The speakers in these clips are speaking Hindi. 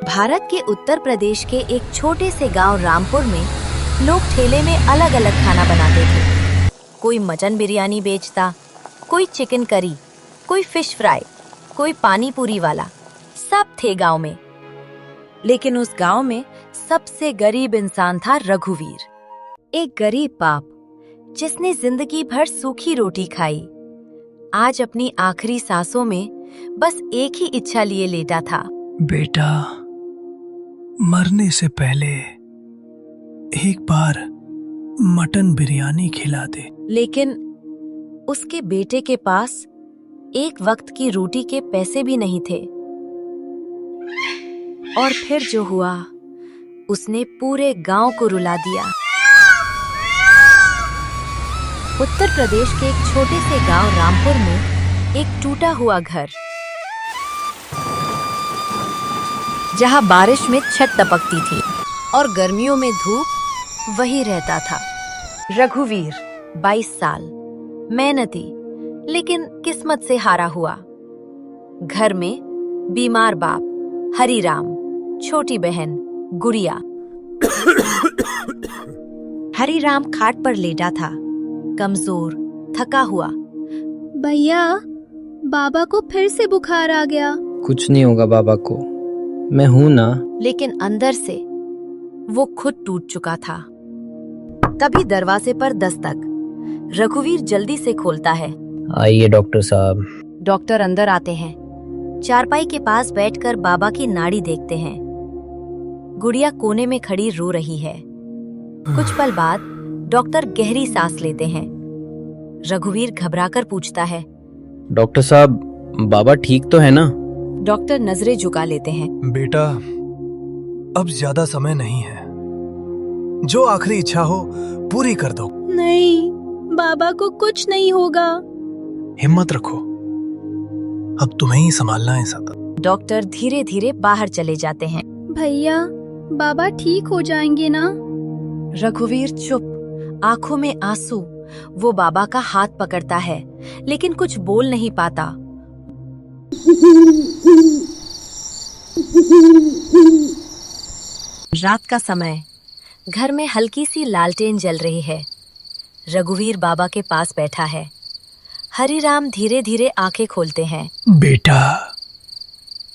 भारत के उत्तर प्रदेश के एक छोटे से गांव रामपुर में लोग ठेले में अलग अलग खाना बनाते थे। कोई मटन बिरयानी बेचता, कोई चिकन करी, कोई फिश फ्राई, कोई पानी पूरी वाला, सब थे गांव में। लेकिन उस गांव में सबसे गरीब इंसान था रघुवीर, एक गरीब बाप जिसने जिंदगी भर सूखी रोटी खाई। आज अपनी आखिरी सांसों में बस एक ही इच्छा लिए लेटा था। बेटा, मरने से पहले एक बार मटन बिरयानी खिला दे। लेकिन उसके बेटे के पास एक वक्त की रोटी के पैसे भी नहीं थे। और फिर जो हुआ, उसने पूरे गांव को रुला दिया। उत्तर प्रदेश के एक छोटे से गांव रामपुर में एक टूटा हुआ घर, जहां बारिश में छत टपकती थी और गर्मियों में धूप, वही रहता था रघुवीर, 22 साल, मेहनती लेकिन किस्मत से हारा हुआ। घर में बीमार बाप हरिराम, छोटी बहन गुड़िया। हरिराम खाट पर लेटा था, कमजोर, थका हुआ। भैया, बाबा को फिर से बुखार आ गया। कुछ नहीं होगा बाबा को, मैं हूं ना। लेकिन अंदर से वो खुद टूट चुका था। तभी दरवाजे पर दस्तक। रघुवीर जल्दी से खोलता है। आइए डॉक्टर साहब। डॉक्टर अंदर आते हैं। चारपाई के पास बैठकर बाबा की नाड़ी देखते हैं। गुड़िया कोने में खड़ी रो रही है। कुछ पल बाद डॉक्टर गहरी सांस लेते हैं। रघुवीर घबराकर पूछता है, डॉक्टर साहब, बाबा ठीक तो है ना? डॉक्टर नजरें झुका लेते हैं। बेटा, अब ज्यादा समय नहीं है। जो आखिरी इच्छा हो पूरी कर दो। नहीं, बाबा को कुछ नहीं होगा। हिम्मत रखो, अब तुम्हें ही संभालना है सब। डॉक्टर धीरे धीरे बाहर चले जाते हैं। भैया, बाबा ठीक हो जाएंगे ना? रघुवीर चुप, आंखों में आंसू। वो बाबा का हाथ पकड़ता है, लेकिन कुछ बोल नहीं पाता। रात का समय, घर में हल्की सी लालटेन जल रही है। रघुवीर बाबा के पास बैठा है। हरिराम धीरे धीरे आंखें खोलते हैं। बेटा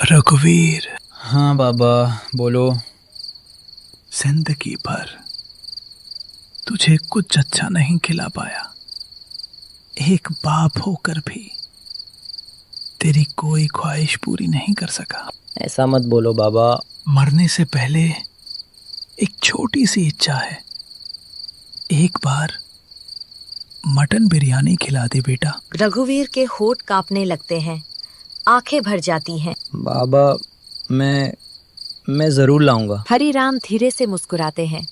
रघुवीर। हाँ बाबा, बोलो। जिंदगी भर तुझे कुछ अच्छा नहीं खिला पाया। एक बाप होकर भी तेरी कोई ख्वाहिश पूरी नहीं कर सका। ऐसा मत बोलो बाबा। मरने से पहले एक छोटी सी इच्छा है। एक बार मटन बिरयानी खिला दे बेटा। रघुवीर के होठ कांपने लगते हैं, आंखें भर जाती हैं। बाबा, मैं जरूर लाऊंगा। हरिराम धीरे से मुस्कुराते हैं,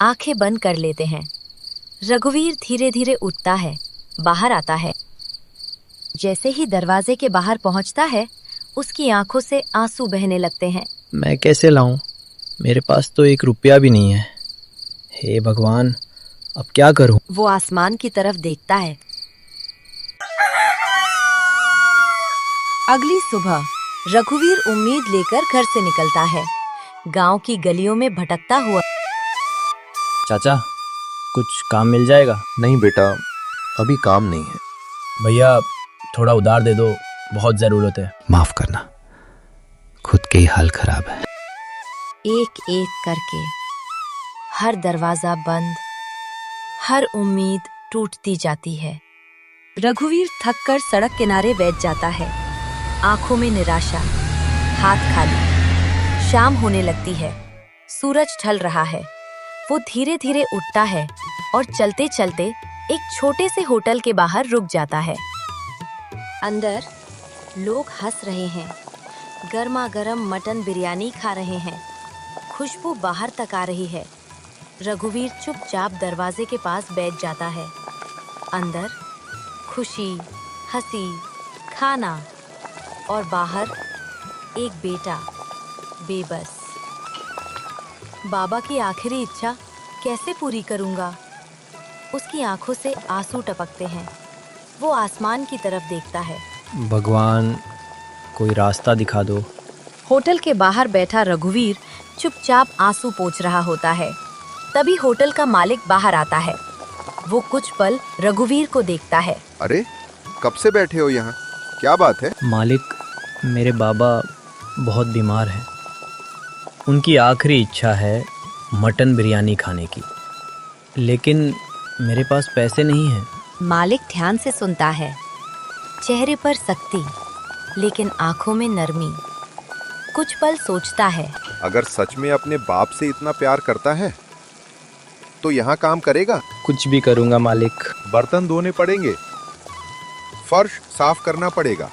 आंखें बंद कर लेते हैं। रघुवीर धीरे धीरे उठता है, बाहर आता है। जैसे ही दरवाजे के बाहर पहुंचता है, उसकी आंखों से आंसू बहने लगते हैं। मैं कैसे लाऊं? मेरे पास तो 1 रुपया भी नहीं है। हे भगवान, अब क्या करूं? वो आसमान की तरफ देखता है। अगली सुबह रघुवीर उम्मीद लेकर घर से निकलता है, गांव की गलियों में भटकता हुआ। चाचा, कुछ काम मिल जाएगा? नहीं बेटा, अभी काम नहीं है। भैया, थोड़ा उधार दे दो, बहुत जरूरत है। माफ करना, खुद के ही हाल खराब है। एक एक करके हर दरवाजा बंद, हर उम्मीद टूटती जाती है। रघुवीर थककर सड़क किनारे बैठ जाता है, आंखों में निराशा, हाथ खाली। शाम होने लगती है, सूरज ढल रहा है। वो धीरे धीरे उठता है और चलते चलते एक छोटे से होटल के बाहर रुक जाता है। अंदर लोग हंस रहे हैं, गर्मा गर्म मटन बिरयानी खा रहे हैं। खुशबू बाहर तक आ रही है। रघुवीर चुपचाप दरवाजे के पास बैठ जाता है। अंदर खुशी, हंसी, खाना, और बाहर एक बेटा, बेबस। बाबा की आखिरी इच्छा कैसे पूरी करूंगा? उसकी आंखों से आंसू टपकते हैं। वो आसमान की तरफ देखता है। भगवान, कोई रास्ता दिखा दो। होटल के बाहर बैठा रघुवीर चुपचाप आंसू पोंछ रहा होता है। तभी होटल का मालिक बाहर आता है। वो कुछ पल रघुवीर को देखता है। अरे कब से बैठे हो यहाँ, क्या बात है? मालिक, मेरे बाबा बहुत बीमार हैं। उनकी आखिरी इच्छा है मटन बिरयानी खाने की, लेकिन मेरे पास पैसे नहीं हैं। मालिक ध्यान से सुनता है। चेहरे पर सख्ती, लेकिन आंखों में नरमी। कुछ पल सोचता है। अगर सच में अपने बाप से इतना प्यार करता है तो यहाँ काम करेगा? कुछ भी करूँगा मालिक। बर्तन धोने पड़ेंगे, फर्श साफ करना पड़ेगा,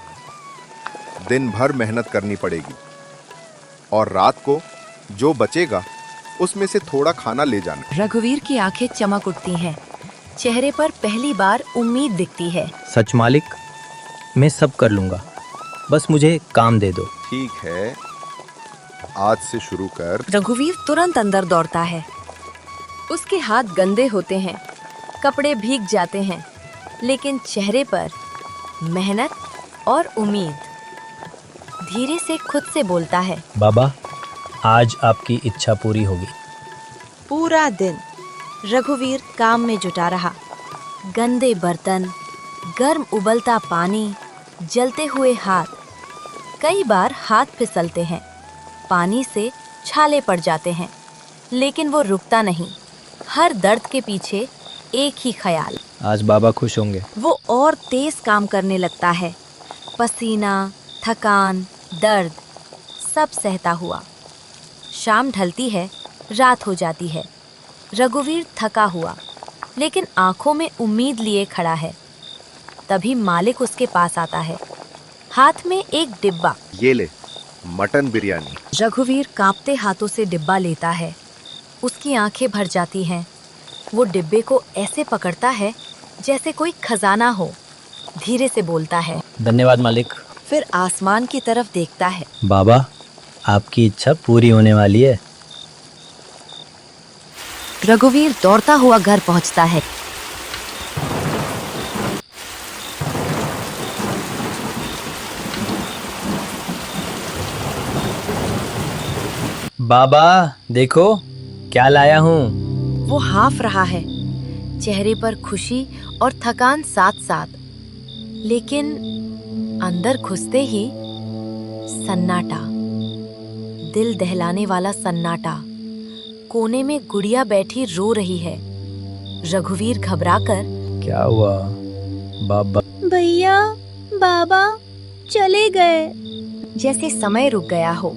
दिन भर मेहनत करनी पड़ेगी, और रात को जो बचेगा उसमें से थोड़ा खाना ले जाना। रघुवीर की आंखें चमक उठती हैं। चेहरे पर पहली बार उम्मीद दिखती है। सच मालिक, मैं सब कर लूँगा, बस मुझे काम दे दो। ठीक है, आज से शुरू कर। रघुवीर तुरंत अंदर दौड़ता है। उसके हाथ गंदे होते हैं, कपड़े भीग जाते हैं, लेकिन चेहरे पर मेहनत और उम्मीद। धीरे से खुद से बोलता है, बाबा, आज आपकी इच्छा पूरी होगी। पूरा दिन रघुवीर काम में जुटा रहा। गंदे बर्तन, गर्म उबलता पानी, जलते हुए हाथ। कई बार हाथ फिसलते हैं, पानी से छाले पड़ जाते हैं, लेकिन वो रुकता नहीं। हर दर्द के पीछे एक ही ख्याल। आज बाबा खुश होंगे। वो और तेज काम करने लगता है। पसीना, थकान, दर्द सब सहता हुआ। शाम ढलती है, रात हो जाती है। रघुवीर थका हुआ, लेकिन आंखों में उम्मीद लिए खड़ा है। तभी मालिक उसके पास आता है, हाथ में एक डिब्बा। ये ले, मटन बिरयानी। रघुवीर कांपते हाथों से डिब्बा लेता है। उसकी आंखें भर जाती हैं। वो डिब्बे को ऐसे पकड़ता है जैसे कोई खजाना हो। धीरे से बोलता है, धन्यवाद मालिक। फिर आसमान की तरफ देखता है। बाबा, आपकी इच्छा पूरी होने वाली है। रघुवीर दौड़ता हुआ घर पहुंचता है। बाबा, देखो क्या लाया हूँ। वो हाफ रहा है, चेहरे पर खुशी और थकान साथ साथ। लेकिन अंदर घुसते ही सन्नाटा, दिल दहलाने वाला सन्नाटा। कोने में गुड़िया बैठी रो रही है। रघुवीर घबराकर, क्या हुआ बाबा? भैया, बाबा चले गए। जैसे समय रुक गया हो।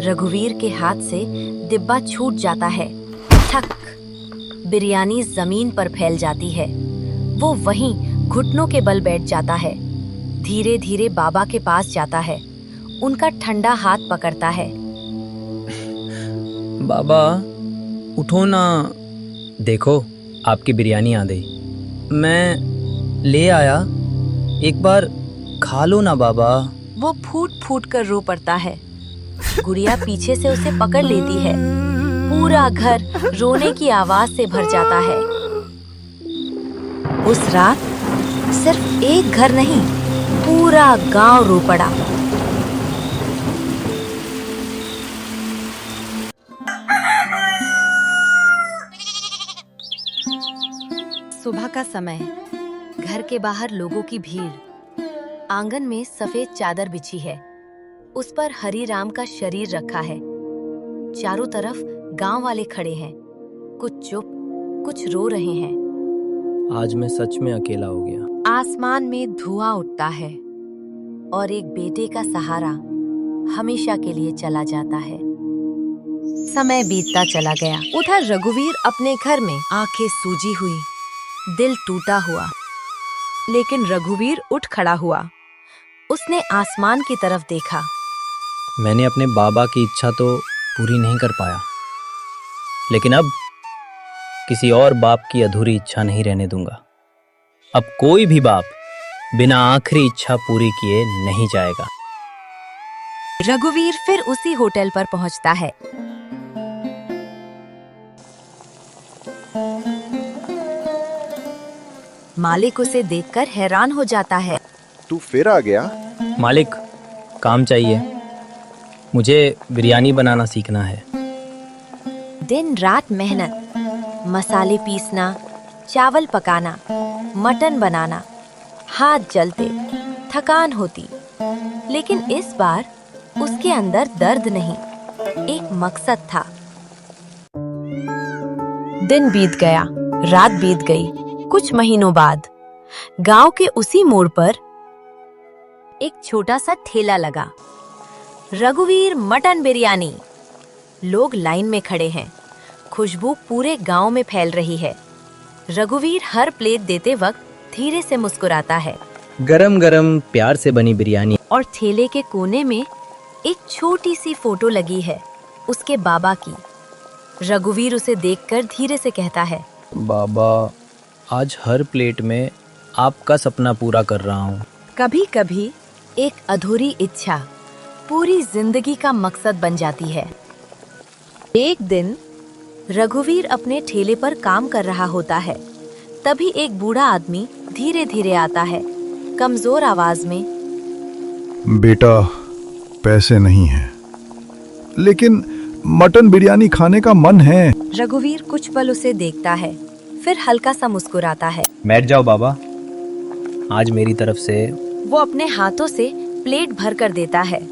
रघुवीर के हाथ से डिब्बा छूट जाता है। ठक, बिरयानी जमीन पर फैल जाती है। वो वहीं घुटनों के बल बैठ जाता है। धीरे धीरे बाबा के पास जाता है। उनका ठंडा हाथ पकड़ता है। बाबा, उठो ना। देखो, आपकी बिरयानी आ गई। मैं ले आया, एक बार खा लो ना बाबा। वो फूट फूट कर रो पड़ता है। गुड़िया पीछे से उसे पकड़ लेती है। पूरा घर रोने की आवाज से भर जाता है। उस रात सिर्फ एक घर नहीं, पूरा गांव रो पड़ा। सुबह का समय, घर के बाहर लोगों की भीड़। आंगन में सफेद चादर बिछी है, उस पर हरी राम का शरीर रखा है। चारों तरफ गांव वाले खड़े हैं, कुछ चुप, कुछ रो रहे हैं। आज मैं सच में अकेला हो गया। आसमान में धुआं उठता है और एक बेटे का सहारा हमेशा के लिए चला जाता है। समय बीतता चला गया। उधर रघुवीर अपने घर में, आंखें सूजी हुई, दिल टूटा हुआ। लेकिन रघुवीर उठ खड़ा हुआ। उसने आसमान की तरफ देखा। मैंने अपने बाबा की इच्छा तो पूरी नहीं कर पाया, लेकिन अब किसी और बाप की अधूरी इच्छा नहीं रहने दूंगा। अब कोई भी बाप बिना आखिरी इच्छा पूरी किए नहीं जाएगा। रघुवीर फिर उसी होटल पर पहुंचता है। मालिक उसे देखकर हैरान हो जाता है। तू फिर आ गया? मालिक, काम चाहिए। मुझे बिरयानी बनाना सीखना है। दिन रात मेहनत, मसाले पीसना, चावल पकाना, मटन बनाना, हाथ जलते, थकान होती, लेकिन इस बार उसके अंदर दर्द नहीं, एक मकसद था। दिन बीत गया, रात बीत गई। कुछ महीनों बाद गांव के उसी मोड़ पर एक छोटा सा ठेला लगा। रघुवीर मटन बिरयानी। लोग लाइन में खड़े हैं, खुशबू पूरे गांव में फैल रही है। रघुवीर हर प्लेट देते वक्त धीरे से मुस्कुराता है गरम गरम प्यार से बनी बिरयानी। और ठेले के कोने में एक छोटी सी फोटो लगी है, उसके बाबा की। रघुवीर उसे देखकर धीरे से कहता है, बाबा, आज हर प्लेट में आपका सपना पूरा कर रहा हूँ। कभी कभी एक अधूरी इच्छा पूरी जिंदगी का मकसद बन जाती है। एक दिन रघुवीर अपने ठेले पर काम कर रहा होता है। तभी एक बूढ़ा आदमी धीरे धीरे आता है, कमजोर आवाज में। बेटा, पैसे नहीं हैं, लेकिन मटन बिरयानी खाने का मन है। रघुवीर कुछ पल उसे देखता है, फिर हल्का सा मुस्कुराता है। बैठ जाओ बाबा, आज मेरी तरफ से। वो अपने हाथों से प्लेट भर कर देता है।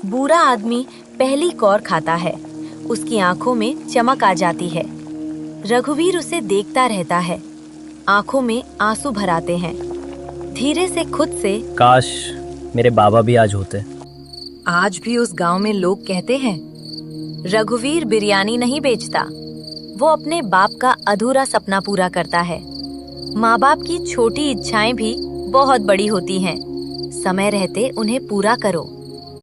बूढ़ा आदमी पहली कौर खाता है, उसकी आंखों में चमक आ जाती है। रघुवीर उसे देखता रहता है, आंखों में आंसू भर आते हैं। धीरे से खुद से, काश मेरे बाबा भी आज होते। आज भी उस गांव में लोग कहते हैं, रघुवीर बिरयानी नहीं बेचता, वो अपने बाप का अधूरा सपना पूरा करता है। माँ बाप की छोटी इच्छाएं भी बहुत बड़ी होती हैं। समय रहते उन्हें पूरा करो।